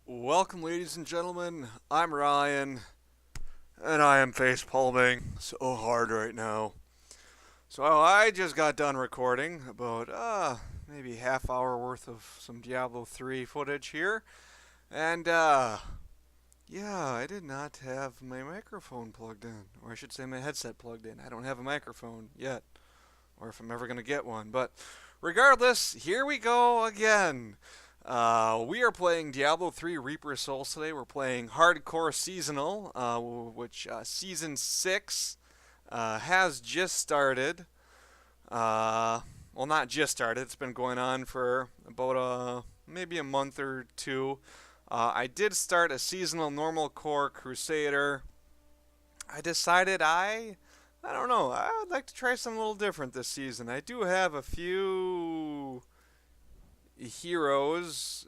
Welcome, ladies and gentlemen. I'm Ryan, and I am face palming so hard right now. So I just got done recording about maybe half hour worth of some Diablo 3 footage here, and yeah, I did not have my microphone plugged in, or I should say my headset plugged in. I don't have a microphone yet, or if I'm ever gonna get one. But regardless, here we go again. We are playing Diablo 3 Reaper Souls today. We're playing Hardcore Seasonal, which Season 6 has just started. Well, not just started. It's been going on for about maybe a month or two. I did start a Seasonal Normal Core Crusader. I decided I don't know, I would like to try something a little different this season. I do have a few heroes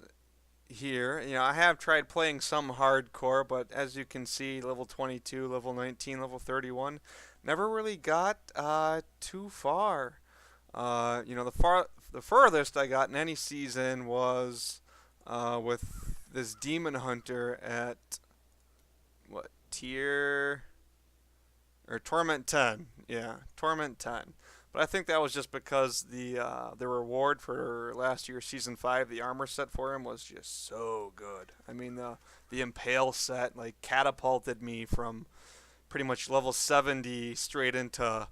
here. I have tried playing some hardcore, but as you can see, level 22, level 19, level 31, never really got too far. The furthest I got in any season was with this demon hunter at what tier or torment 10. Yeah, torment 10. But I think that was just because the reward for last year's season 5, the armor set for him was just so good. I mean the impale set like catapulted me from pretty much level 70 straight into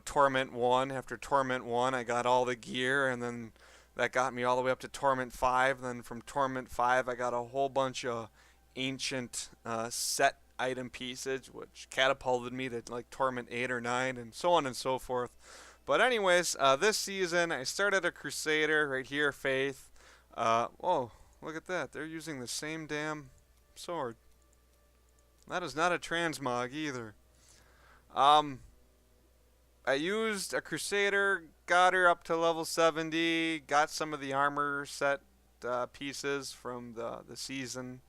torment 1. After torment 1, I got all the gear, and then that got me all the way up to torment 5. Then from torment 5, I got a whole bunch of ancient set item pieces, which catapulted me to like torment 8 or 9, and so on and so forth. But anyways, this season I started a Crusader right here, Faith. Oh, look at that. They're using the same damn sword. That is not a transmog either. I used a Crusader, got her up to level 70, got some of the armor set pieces from the season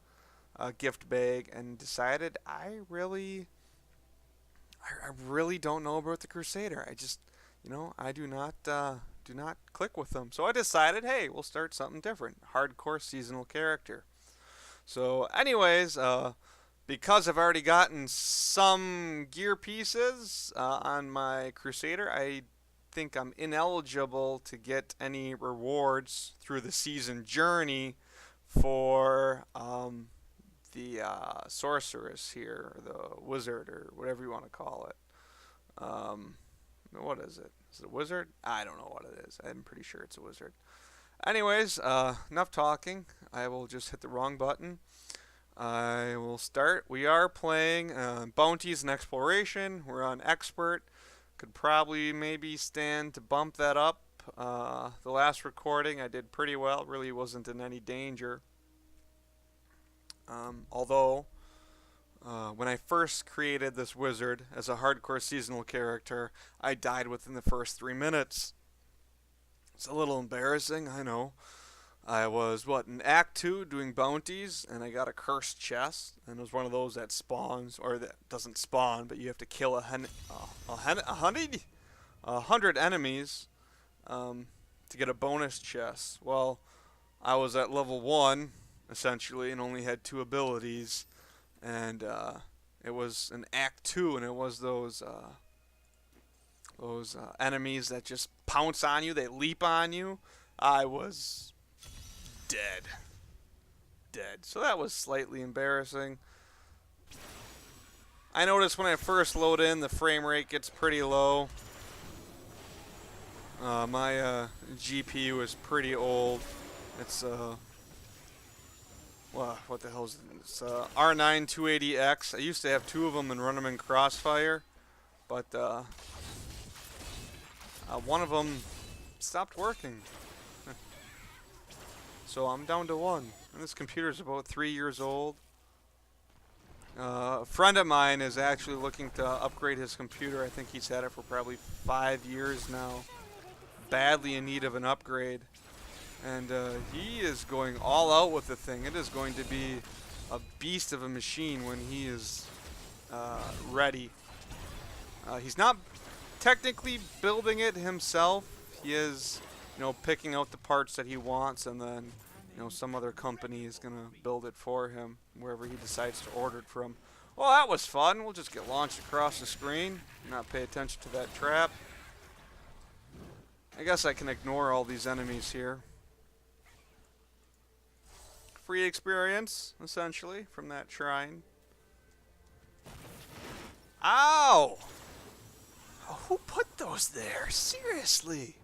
gift bag, and decided I really don't know about the Crusader. I just I do not click with them. So I decided, hey, we'll start something different. Hardcore seasonal character. So anyways, because I've already gotten some gear pieces on my Crusader, I think I'm ineligible to get any rewards through the season journey for the sorceress here, or the wizard, or whatever you want to call it. What is it? Is it a wizard? I don't know what it is. I'm pretty sure it's a wizard. Anyways, enough talking. I will just hit the wrong button. I will start. We are playing bounties and exploration. We're on expert. Could probably maybe stand to bump that up. The last recording I did pretty well. Really wasn't in any danger. Although when I first created this wizard as a hardcore seasonal character, I died within the first 3 minutes. It's a little embarrassing, I know. I was, in Act 2 doing bounties, and I got a cursed chest, and it was one of those that spawns, or that doesn't spawn, but you have to kill 100 enemies to get a bonus chest. Well, I was at level 1, essentially, and only had 2 abilities. And it was an Act 2, and it was those enemies that just pounce on you, they leap on you. I was dead. So that was slightly embarrassing. I noticed when I first load in, the frame rate gets pretty low. My GPU is pretty old. It's what the hell is it? It's R9 280X. I used to have 2 of them and run them in Crossfire, but one of them stopped working. So I'm down to 1. And this computer is about 3 years old. A friend of mine is actually looking to upgrade his computer. I think he's had it for probably 5 years now. Badly in need of an upgrade. And he is going all out with the thing. It is going to be a beast of a machine when he is ready. He's not technically building it himself. He is, picking out the parts that he wants and then, you know, some other company is gonna build it for him wherever he decides to order it from. Well, that was fun. We'll just get launched across the screen, not pay attention to that trap. I guess I can ignore all these enemies here. Free experience, essentially, from that shrine. Ow! Who put those there? Seriously?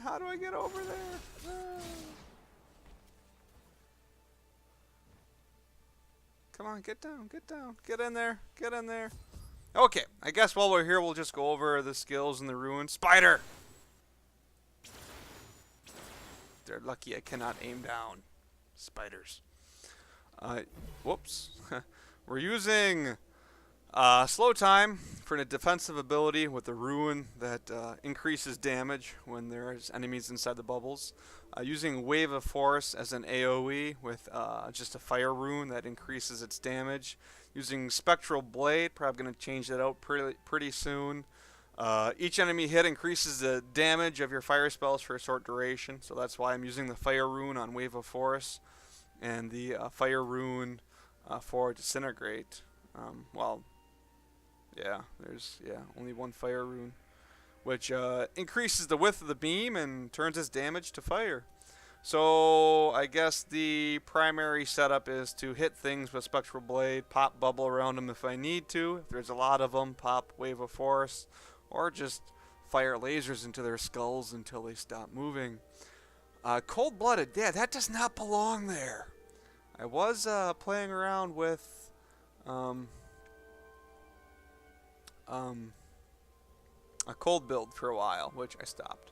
How do I get over there? Come on, get down, get down. Get in there, get in there. Okay, I guess while we're here, we'll just go over the skills in the ruin. Spider! They're lucky I cannot aim down. Spiders. Whoops. We're using slow time for a defensive ability with the ruin that increases damage when there's enemies inside the bubbles. Using Wave of Force as an AoE with just a fire rune that increases its damage. Using Spectral Blade, probably going to change that out pretty soon. Each enemy hit increases the damage of your fire spells for a short duration, so that's why I'm using the fire rune on Wave of Force and the fire rune for Disintegrate. Well, yeah, there's only one fire rune, which increases the width of the beam and turns its damage to fire. So I guess the primary setup is to hit things with Spectral Blade, pop bubble around them if I need to. If there's a lot of them, pop Wave of Force, or just fire lasers into their skulls until they stop moving. Cold-blooded, yeah, that does not belong there. I was playing around with a cold build for a while, which I stopped.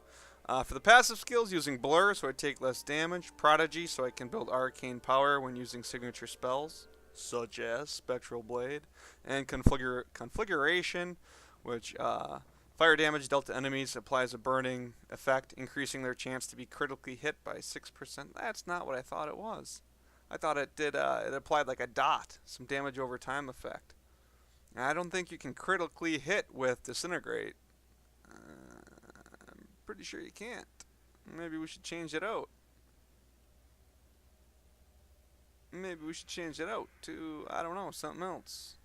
For the passive skills, using Blur so I take less damage, Prodigy so I can build arcane power when using signature spells, such as Spectral Blade, and Configuration, which fire damage dealt to enemies applies a burning effect, increasing their chance to be critically hit by 6%. That's not what I thought it was. I thought it did. It applied like a dot, some damage over time effect. And I don't think you can critically hit with Disintegrate. I'm pretty sure you can't. Maybe we should change it out. Maybe we should change it out to, I don't know, something else.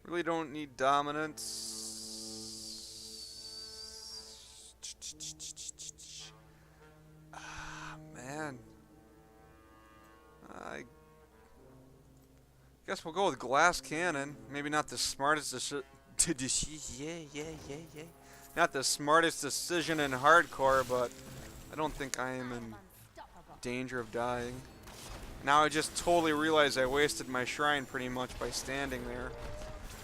Really don't need dominance. Man. I guess we'll go with Glass Cannon. Maybe not the smartest not the smartest decision in hardcore, but I don't think I am in danger of dying. Now I just totally realize I wasted my shrine pretty much by standing there.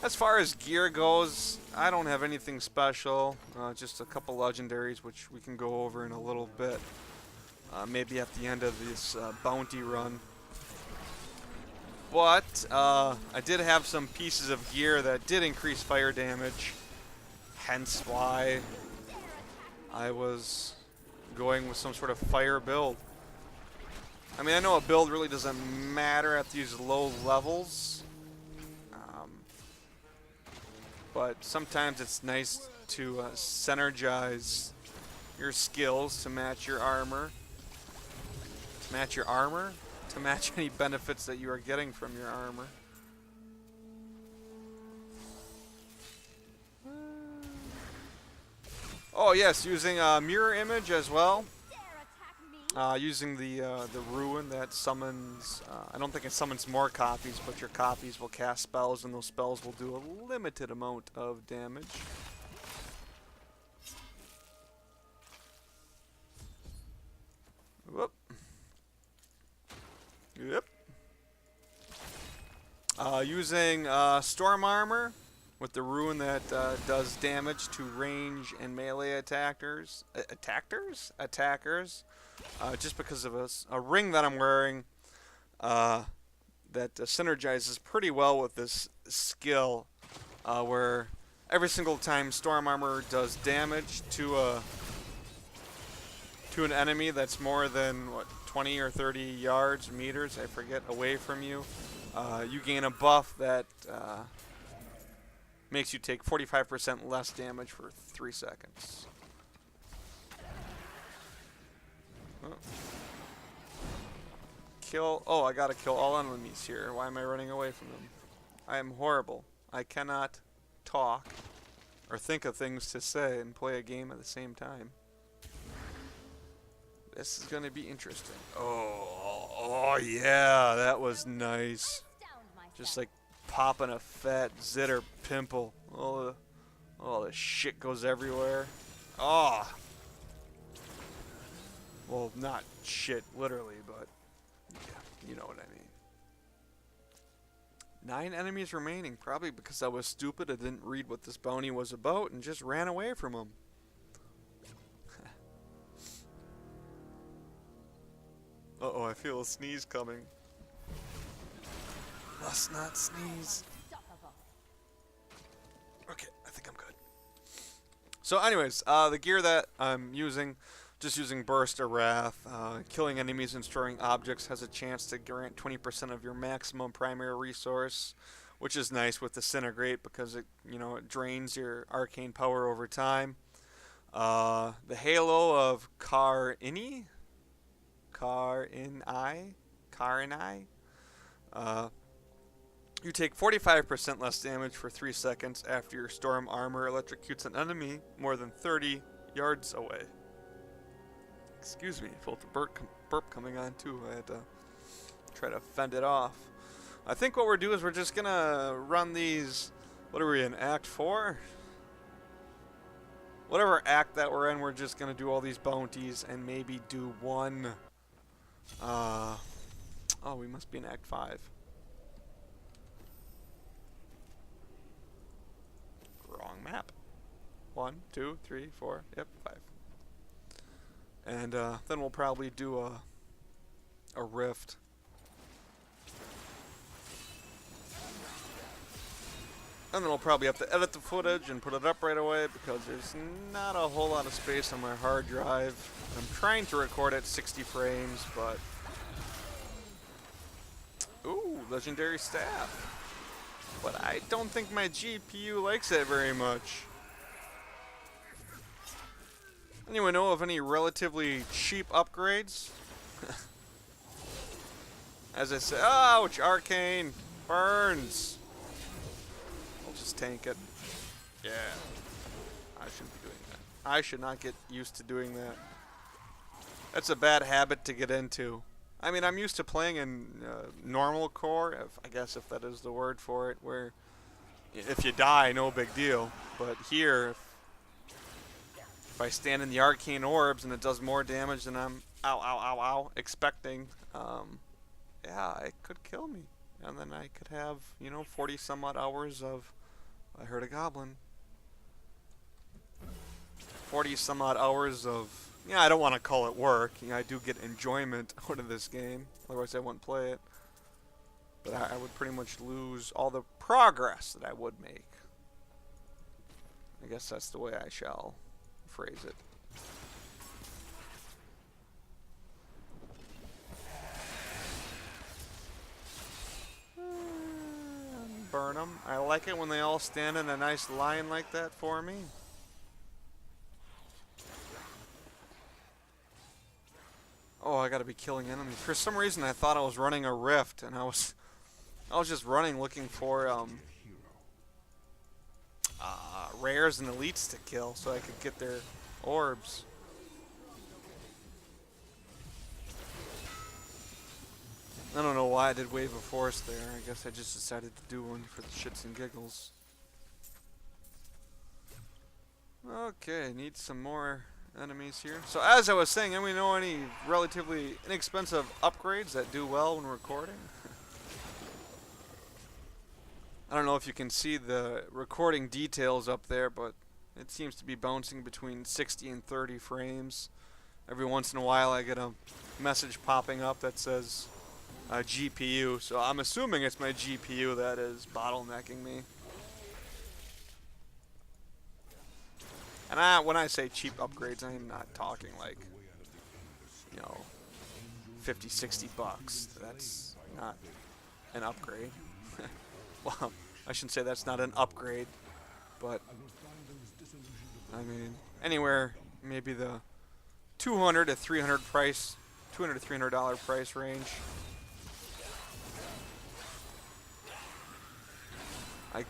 As far as gear goes, I don't have anything special. Just a couple legendaries, which we can go over in a little bit. Maybe at the end of this bounty run. But I did have some pieces of gear that did increase fire damage. Hence why I was going with some sort of fire build. I mean, I know a build really doesn't matter at these low levels. But sometimes it's nice to synergize your skills to match your armor. To match your armor? To match any benefits that you are getting from your armor. Oh yes, using a mirror image as well. Using the ruin that summons, I don't think it summons more copies, but your copies will cast spells, and those spells will do a limited amount of damage. Whoop. Yep. Using storm armor with the ruin that does damage to range and melee attackers. Attackers. Just because of a ring that I'm wearing that synergizes pretty well with this skill, where every single time storm armor does damage to an enemy that's more than what 20 or 30 yards, meters, I forget, away from you, you gain a buff that makes you take 45% less damage for 3 seconds. Oh. Kill. Oh, I gotta kill all enemies here. Why am I running away from them? I am horrible. I cannot talk or think of things to say and play a game at the same time. This is gonna be interesting. Oh yeah, that was nice. Just like popping a fat zitter pimple. Oh, the shit goes everywhere. Oh. Well, not shit, literally, but yeah, you know what I mean. 9 enemies remaining, probably because I was stupid. I didn't read what this bounty was about and just ran away from them. Uh-oh, I feel a sneeze coming. Must not sneeze. Okay, I think I'm good. So anyways, the gear that I'm using, just using Burst of Wrath, killing enemies and destroying objects has a chance to grant 20% of your maximum primary resource, which is nice with Disintegrate because it, it drains your arcane power over time. The Halo of Karini. You take 45% less damage for 3 seconds after your storm armor electrocutes an enemy more than 30 yards away. Excuse me, I felt a burp coming on too. I had to try to fend it off. I think what we're doing is we're just gonna run these. What are we in, Act 4? Whatever act that we're in, we're just gonna do all these bounties and maybe do one. Oh, we must be in Act 5. Wrong map. 1, 2, 3, 4. Yep, 5. And then we'll probably do a rift. And then we'll probably have to edit the footage and put it up right away because there's not a whole lot of space on my hard drive. I'm trying to record at 60 frames, but... Ooh, legendary staff. But I don't think my GPU likes it very much. Anyone know of any relatively cheap upgrades? As I said, ouch, arcane, burns. I'll just tank it. Yeah, I shouldn't be doing that. I should not get used to doing that. That's a bad habit to get into. I mean, I'm used to playing in normal core, I guess if that is the word for it, where if you die, no big deal. But here, if I stand in the arcane orbs and it does more damage than I'm expecting, yeah, it could kill me. And then I could have, 40 some odd hours of, I heard a goblin, 40 some odd hours of, I don't want to call it work. I do get enjoyment out of this game, otherwise I wouldn't play it. But I would pretty much lose all the progress that I would make. I guess that's the way I shall phrase it. Burn them. I like it when they all stand in a nice line like that for me. Oh, I gotta be killing enemies. For some reason I thought I was running a rift and I was just running looking for rares and elites to kill so I could get their orbs. I don't know why I did Wave of Force there. I guess I just decided to do one for the shits and giggles. Okay, need some more enemies here. So as I was saying, do we know any relatively inexpensive upgrades that do well when recording? I don't know if you can see the recording details up there, but it seems to be bouncing between 60 and 30 frames. Every once in a while I get a message popping up that says GPU, so I'm assuming it's my GPU that is bottlenecking me. And when I say cheap upgrades, I'm not talking like, 50, 60 bucks. That's not an upgrade. Well, I shouldn't say that's not an upgrade. But I mean, anywhere maybe the 200 to 300 price, $200 to $300 price range. I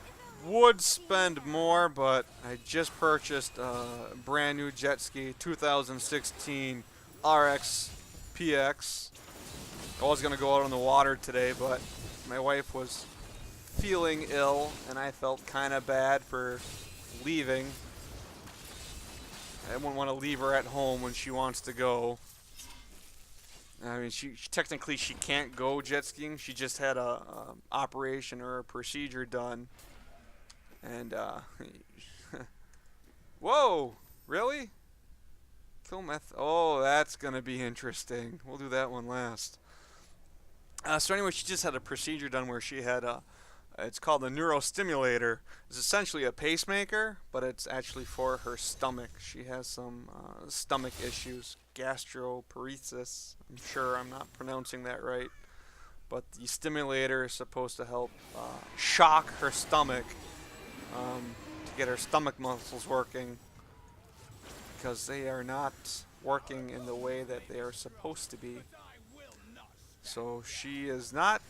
would spend more, but I just purchased a brand new jet ski, 2016 RX PX. I was gonna go out on the water today, but my wife was feeling ill, and I felt kind of bad for leaving. I wouldn't want to leave her at home when she wants to go. I mean, she technically she can't go jet skiing. She just had a operation or a procedure done, and whoa, really? Kill meth. Oh, that's gonna be interesting. We'll do that one last. So anyway, she just had a procedure done where she had a. It's called a neurostimulator. It's essentially a pacemaker, but it's actually for her stomach. She has some stomach issues, gastroparesis. I'm sure I'm not pronouncing that right. But the stimulator is supposed to help shock her stomach to get her stomach muscles working, because they are not working in the way that they are supposed to be. So she is not...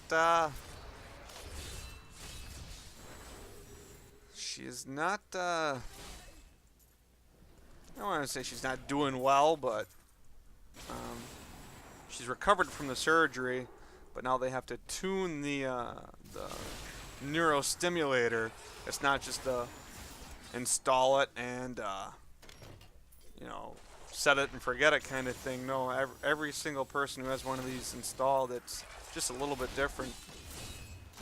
She is not, I don't want to say she's not doing well, but she's recovered from the surgery, but now they have to tune the neurostimulator. It's not just install it and, you know, set it and forget it kind of thing. No, every single person who has one of these installed, it's just a little bit different.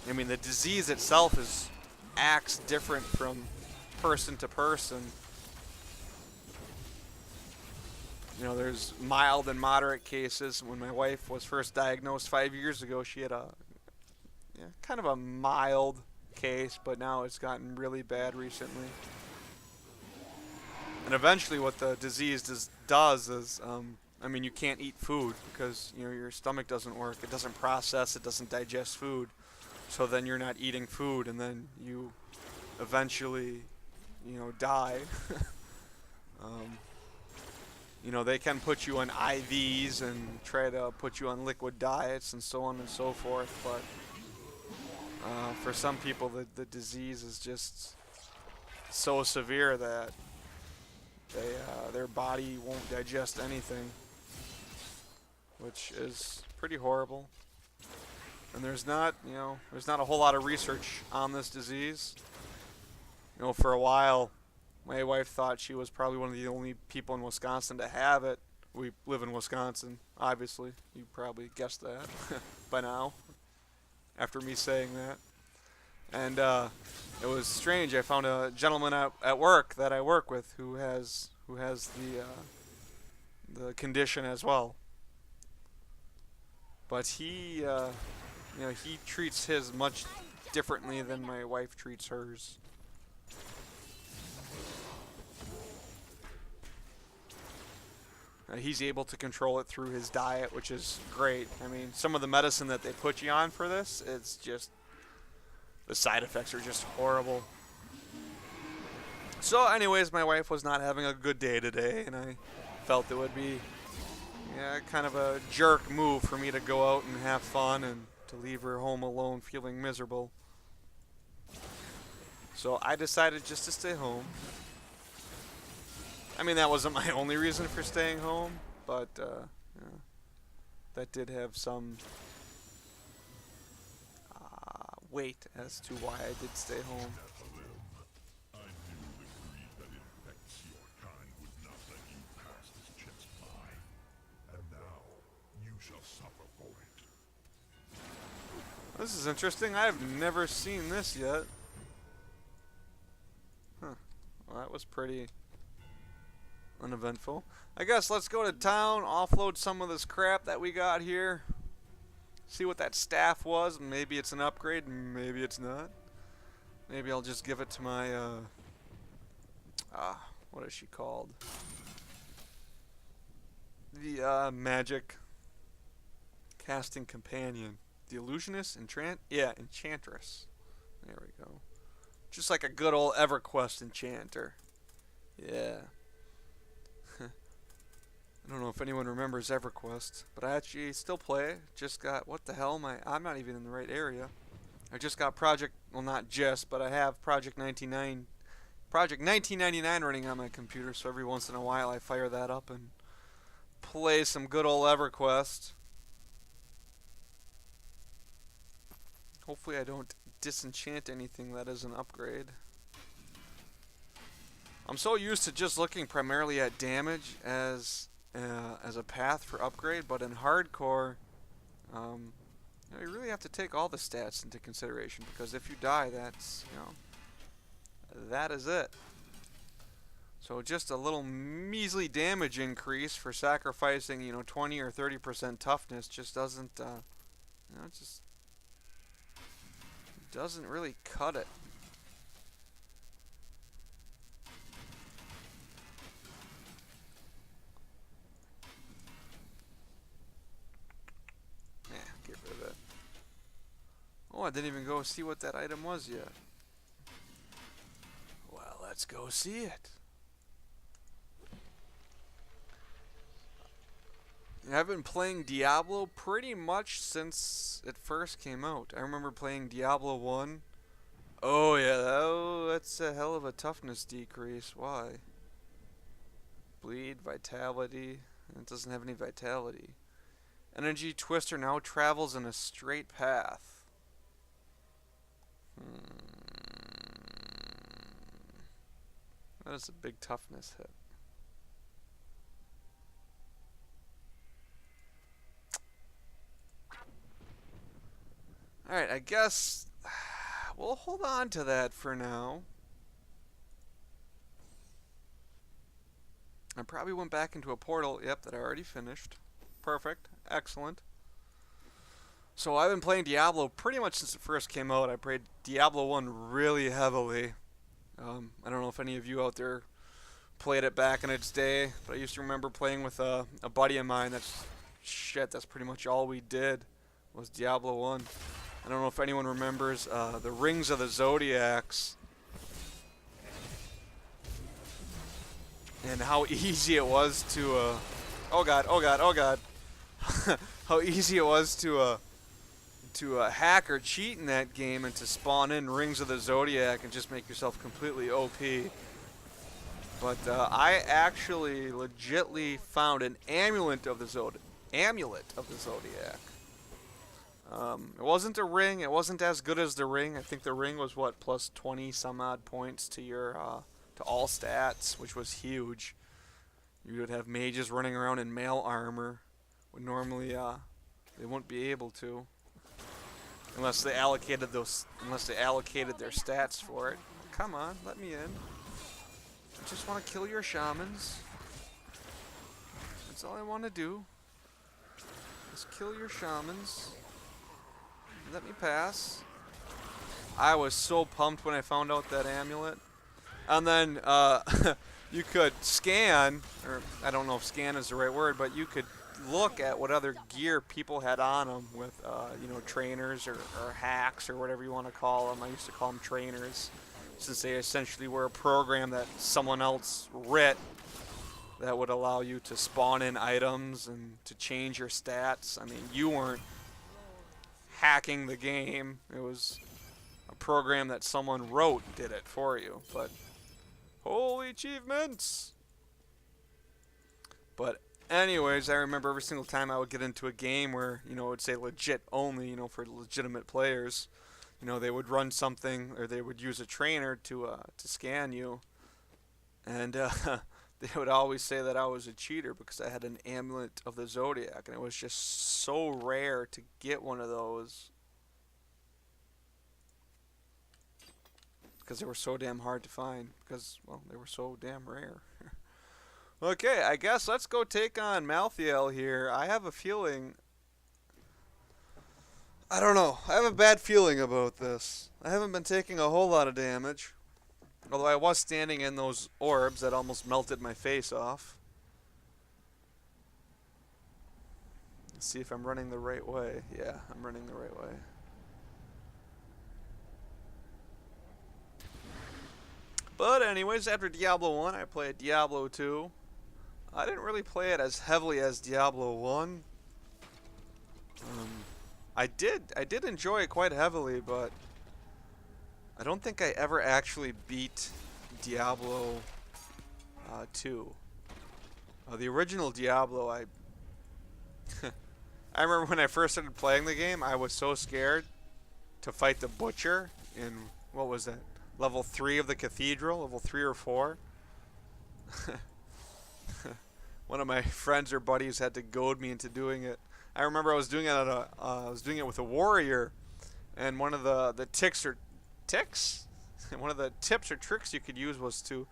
I mean, the disease itself acts different from person to person. You know, there's mild and moderate cases. When my wife was first diagnosed 5 years ago, she had kind of a mild case, but now it's gotten really bad recently. And eventually what the disease does is, I mean, you can't eat food because, you know, your stomach doesn't work. It doesn't process, it doesn't digest food. So then you're not eating food, and then you eventually, you know, die. You know, they can put you on IVs and try to put you on liquid diets and so on and so forth, but for some people the disease is just so severe that their body won't digest anything, which is pretty horrible. And there's not a whole lot of research on this disease. You know, for a while, my wife thought she was probably one of the only people in Wisconsin to have it. We live in Wisconsin, obviously. You probably guessed that by now, after me saying that. And it was strange. I found a gentleman at work that I work with who has the condition as well. But he, you know, he treats his much differently than my wife treats hers. He's able to control it through his diet, which is great. I mean, some of the medicine that they put you on for this, it's just, the side effects are just horrible. So anyways, my wife was not having a good day today, and I felt it would be kind of a jerk move for me to go out and have fun and to leave her home alone feeling miserable. So I decided just to stay home. I mean, that wasn't my only reason for staying home, but that did have some weight as to why I did stay home. I knew the greed that infects your kind would not let you pass this chance by, and now you shall suffer for it. This is interesting. I've never seen this yet. Huh. Well, that was pretty uneventful. I guess let's go to town, offload some of this crap that we got here. See what that staff was. Maybe it's an upgrade, maybe it's not. Maybe I'll just give it to my, what is she called? The, magic casting companion. The illusionist? Enchantress. There we go. Just like a good old EverQuest enchanter. Yeah. I don't know if anyone remembers EverQuest, but I actually still play it. Just got, what the hell am I? I'm not even in the right area. I just got well, not just, but I have Project 1999 running on my computer, so every once in a while I fire that up and play some good old EverQuest. Hopefully I don't disenchant anything that is an upgrade. I'm so used to just looking primarily at damage as a path for upgrade, but in hardcore, you really have to take all the stats into consideration, because if you die, that's, that is it. So just a little measly damage increase for sacrificing, 20 or 30% toughness just doesn't, just doesn't really cut it. Get rid of it. Oh, I didn't even go see what that item was yet. Well, let's go see it. I've been playing Diablo pretty much since it first came out. I remember playing Diablo 1. Oh yeah, that's a hell of a toughness decrease. Why? Bleed, vitality. It doesn't have any vitality. Energy Twister now travels in a straight path. That is a big toughness hit. Alright, I guess we'll hold on to that for now. I probably went back into a portal, yep, that I already finished. Perfect. Excellent. So I've been playing Diablo pretty much since it first came out. I played Diablo 1 really heavily. I don't know if any of you out there played it back in its day, but I used to remember playing with a buddy of mine. That's pretty much all we did was Diablo 1. I don't know if anyone remembers the Rings of the Zodiacs and how easy it was to oh god, how easy it was to hack or cheat in that game and to spawn in Rings of the Zodiac and just make yourself completely OP. But I actually legitly found an amulet of the Zodiac. It wasn't a ring. It wasn't as good as the ring. I think the ring was what, plus 20 some odd points to your to all stats, which was huge. You would have mages running around in mail armor when normally they wouldn't be able to, unless they allocated their stats for it. Come on, let me in. I just want to kill your shamans. That's all I want to do. Just kill your shamans. Let me pass. I was so pumped when I found out that amulet. And then you could scan, or I don't know if scan is the right word, but you could look at what other gear people had on them with, trainers or hacks or whatever you want to call them. I used to call them trainers, since they essentially were a program that someone else writ that would allow you to spawn in items and to change your stats. I mean, you weren't hacking the game. It was a program that someone wrote did it for you. But holy achievements! But anyways, I remember every single time I would get into a game where, it would say legit only, for legitimate players, they would run something, or they would use a trainer to scan you, and they would always say that I was a cheater because I had an amulet of the Zodiac, and it was just so rare to get one of those because they were so damn hard to find, because, well, they were so damn rare. Okay, I guess let's go take on Mathael here. I have a feeling, I don't know, I have a bad feeling about this. I haven't been taking a whole lot of damage, although I was standing in those orbs that almost melted my face off. Let's see if I'm running the right way. Yeah, I'm running the right way. But anyways, after Diablo 1, I played Diablo 2. I didn't really play it as heavily as Diablo 1. I did enjoy it quite heavily, but I don't think I ever actually beat Diablo 2. The original Diablo, I remember when I first started playing the game, I was so scared to fight the Butcher in, what was that, level 3 of the Cathedral, level 3 or 4. One of my friends or buddies had to goad me into doing it. I remember I was doing it with a warrior, and one of the one of the tips or tricks you could use was to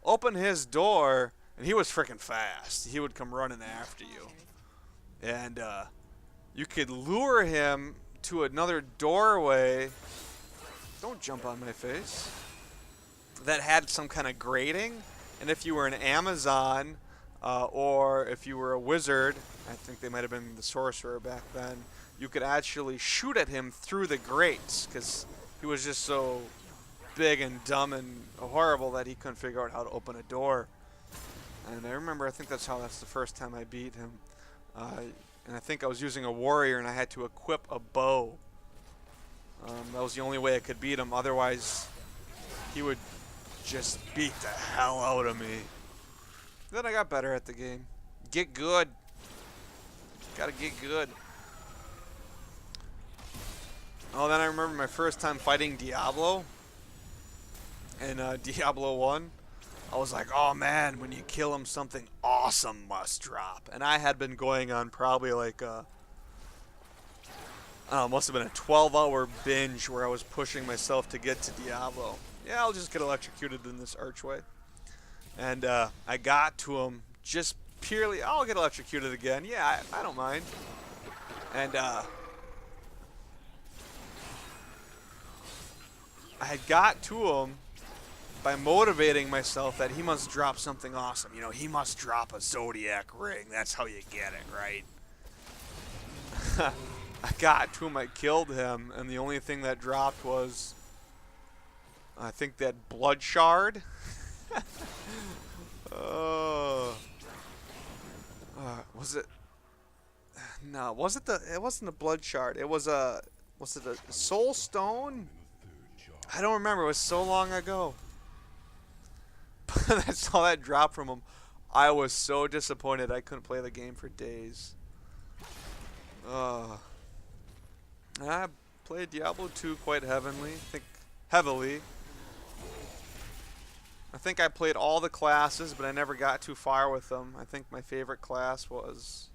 open his door, and he was freaking fast. He would come running after you, and you could lure him to another doorway. Don't jump on my face. That had some kind of grating, and if you were an Amazon, or if you were a wizard, I think they might have been the sorcerer back then, you could actually shoot at him through the grates, because he was just so big and dumb and horrible that he couldn't figure out how to open a door. And I remember, I think that's the first time I beat him. And I think I was using a warrior, and I had to equip a bow. That was the only way I could beat him. Otherwise, he would just beat the hell out of me. Then I got better at the game. Get good. Gotta get good. Oh, then I remember my first time fighting Diablo. In Diablo 1. I was like, oh man, when you kill him, something awesome must drop. And I had been going on probably like I don't know, must have been a 12-hour binge where I was pushing myself to get to Diablo. Yeah, I'll just get electrocuted in this archway. And I got to him just purely, I'll get electrocuted again. Yeah, I don't mind. And I had got to him by motivating myself that he must drop something awesome. You know, he must drop a Zodiac ring. That's how you get it, right? I got to him, I killed him, and the only thing that dropped was, I think, that blood shard. Was it? No, it wasn't a blood shard. It was was it a soul stone? I don't remember. It was so long ago. But I saw that drop from him. I was so disappointed I couldn't play the game for days. I played Diablo 2 quite heavily. I think I played all the classes, but I never got too far with them. I think my favorite class was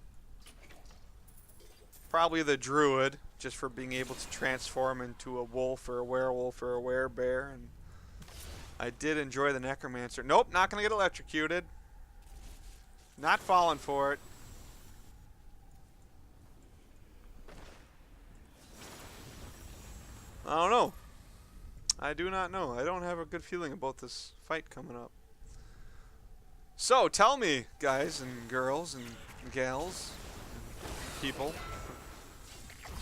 probably the Druid, just for being able to transform into a wolf or a werewolf or a werebear. And I did enjoy the Necromancer. Nope, not going to get electrocuted. Not falling for it. I don't know. I do not know. I don't have a good feeling about this fight coming up. So, tell me, guys and girls and gals and people,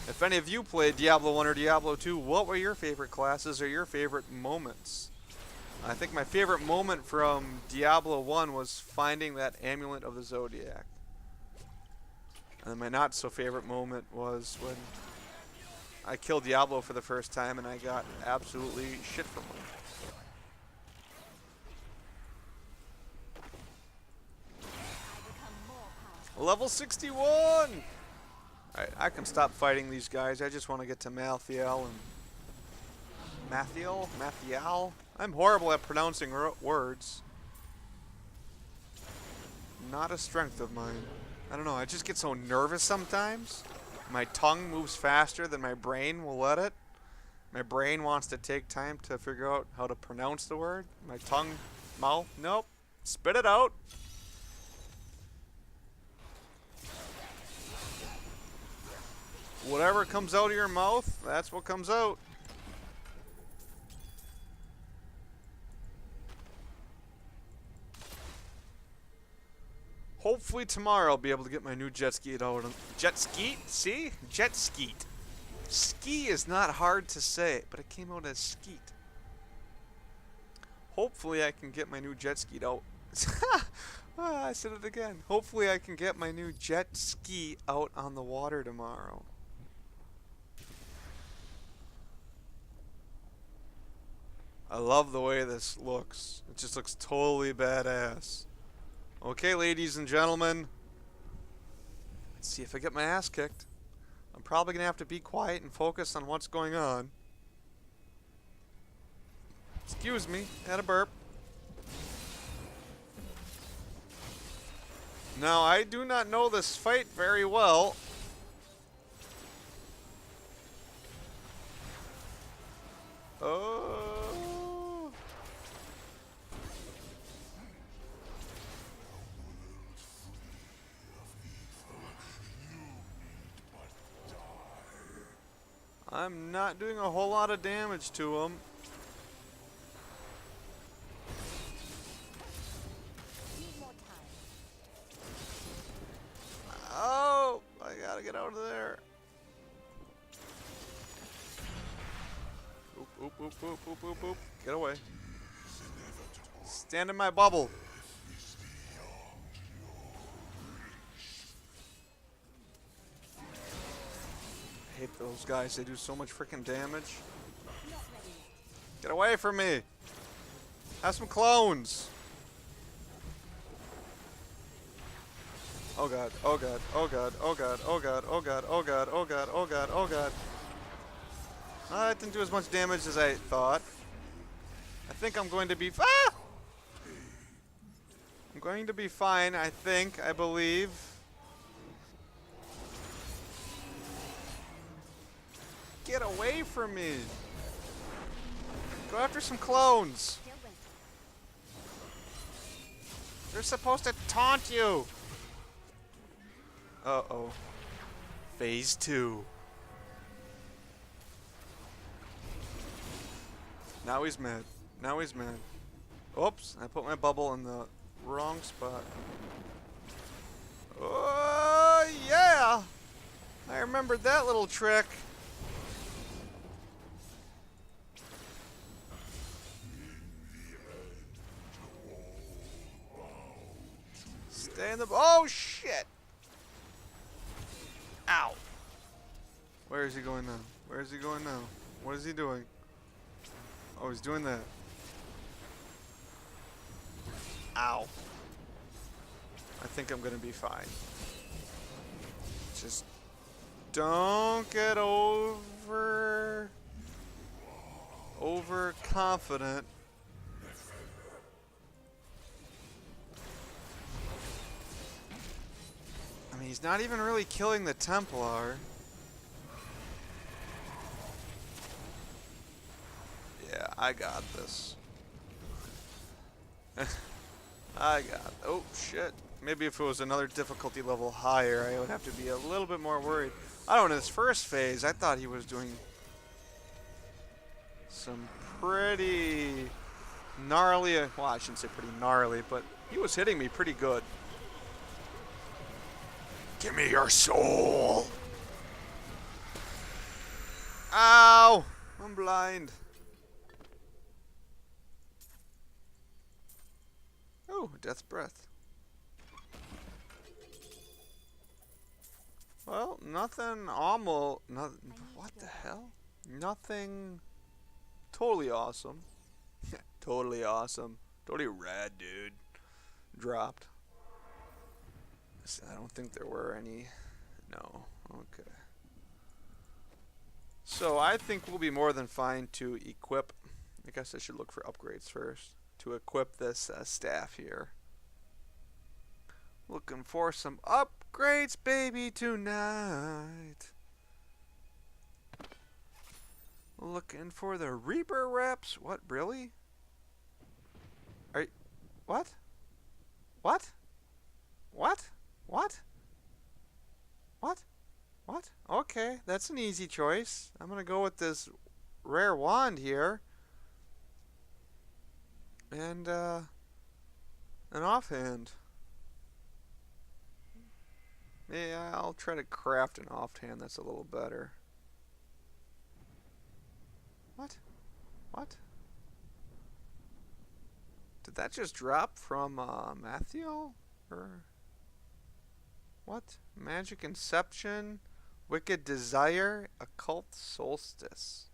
if any of you played Diablo 1 or Diablo 2, what were your favorite classes or your favorite moments? I think my favorite moment from Diablo 1 was finding that Amulet of the Zodiac. And my not so favorite moment was when I killed Diablo for the first time and I got absolutely shit from him. Level 61! Alright, I can stop fighting these guys. I just want to get to Mathael and... Mathael? I'm horrible at pronouncing words. Not a strength of mine. I don't know, I just get so nervous sometimes. My tongue moves faster than my brain will let it. My brain wants to take time to figure out how to pronounce the word. My tongue, mouth, nope. Spit it out. Whatever comes out of your mouth, that's what comes out. Hopefully tomorrow I'll be able to get my new jet ski out. Jet ski? See? Jet skeet. Ski is not hard to say, but it came out as skeet. Hopefully I can get my new jet ski out. Ah, I said it again. Hopefully I can get my new jet ski out on the water tomorrow. I love the way this looks. It just looks totally badass. Okay, ladies and gentlemen. Let's see if I get my ass kicked. I'm probably going to have to be quiet and focus on what's going on. Excuse me, had a burp. Now, I do not know this fight very well. Oh. I'm not doing a whole lot of damage to him. Oh, I gotta get out of there. Oop, oop, oop, oop, oop, oop, oop. Get away. Stand in my bubble. I hate those guys. They do so much freaking damage. Get away from me. Have some clones. Oh god, oh god, oh god, oh god, oh god, oh god, oh god, oh god, oh god, oh god. That didn't do as much damage as I thought. I think I'm going to be I'm going to be fine, I think, I believe. Get away from me. Go after some clones. They're supposed to taunt you. Uh-oh. Phase 2. Now he's mad. Now he's mad. Oops, I put my bubble in the wrong spot. Oh, yeah! I remembered that little trick. Stay in the... Oh, shit! Ow! Where is he going now? Where is he going now? What is he doing? Oh, he's doing that. Ow. I think I'm gonna be fine. Just don't get overconfident. I mean, he's not even really killing the Templar. Yeah, I got this. I got... Oh, shit. Maybe if it was another difficulty level higher, I would have to be a little bit more worried. I don't know, in his first phase, I thought he was doing some pretty gnarly... Well, I shouldn't say pretty gnarly, but he was hitting me pretty good. Give me your soul! Ow! I'm blind. Oh, Death's Breath. Well, nothing almost... What the hell? Nothing totally awesome. Totally awesome. Totally rad, dude. Dropped. I don't think there were any. No. Okay. So I think we'll be more than fine to equip. I guess I should look for upgrades first. To equip this staff here. Looking for some upgrades, baby, tonight. Looking for the Reaper reps. What, really? Are you... What? What? What? What? What? What? Okay, that's an easy choice. I'm gonna go with this rare wand here. And, an offhand. Yeah, I'll try to craft an offhand that's a little better. What? What? Did that just drop from Mathael? Or what? Magic Inception, Wicked Desire, Occult Solstice.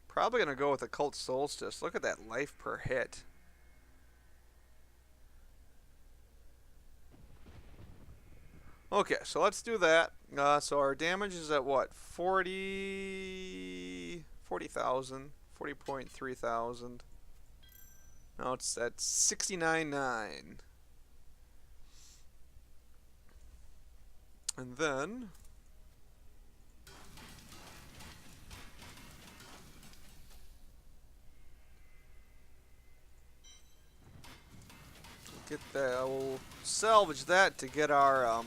Probably gonna go with Occult Solstice. Look at that life per hit. Okay, so let's do that. So our damage is at what? 40,000. 40.3 thousand. Now it's at 69.9. And then get that. We'll salvage that to get our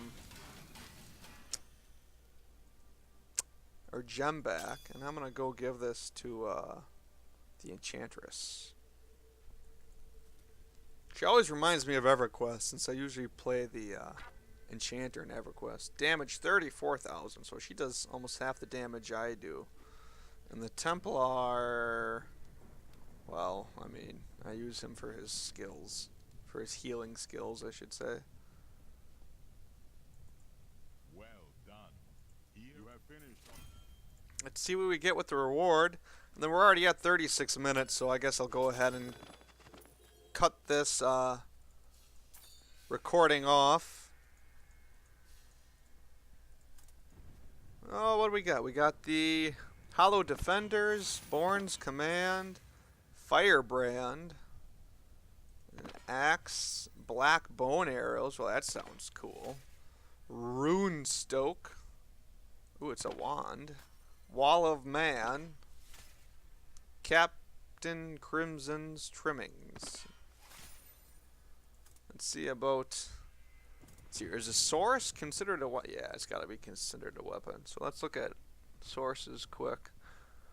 gem back, and I'm gonna go give this to the Enchantress. She always reminds me of EverQuest, since I usually play the Enchanter in EverQuest. Damage 34,000, so she does almost half the damage I do. And the Templar, well, I mean, I use him for his skills, for his healing skills, I should say. Well done. You have finished. Let's see what we get with the reward. And then we're already at 36 minutes, so I guess I'll go ahead and cut this recording off. Oh, what do we got? We got the Hollow Defenders, Born's Command, Firebrand, an Axe, Black Bone Arrows. Well, that sounds cool. Rune Stoke. Ooh, it's a wand. Wall of Man. Captain Crimson's Trimmings. Let's see about... Let's see, is a source considered a weapon? Yeah, it's got to be considered a weapon. So let's look at sources quick.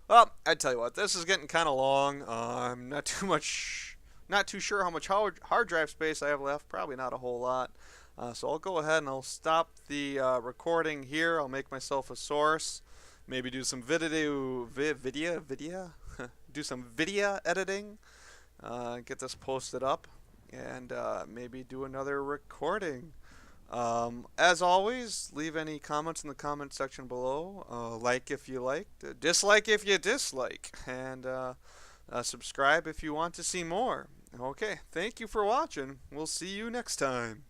Well, I tell you what, this is getting kind of long. I'm not too sure how much hard drive space I have left. Probably not a whole lot. So I'll go ahead and I'll stop the recording here. I'll make myself a source. Maybe do some video do some video editing. Get this posted up, and maybe do another recording. As always, leave any comments in the comment section below. Like if you liked, dislike if you dislike, and subscribe if you want to see more. Okay, thank you for watching. We'll see you next time.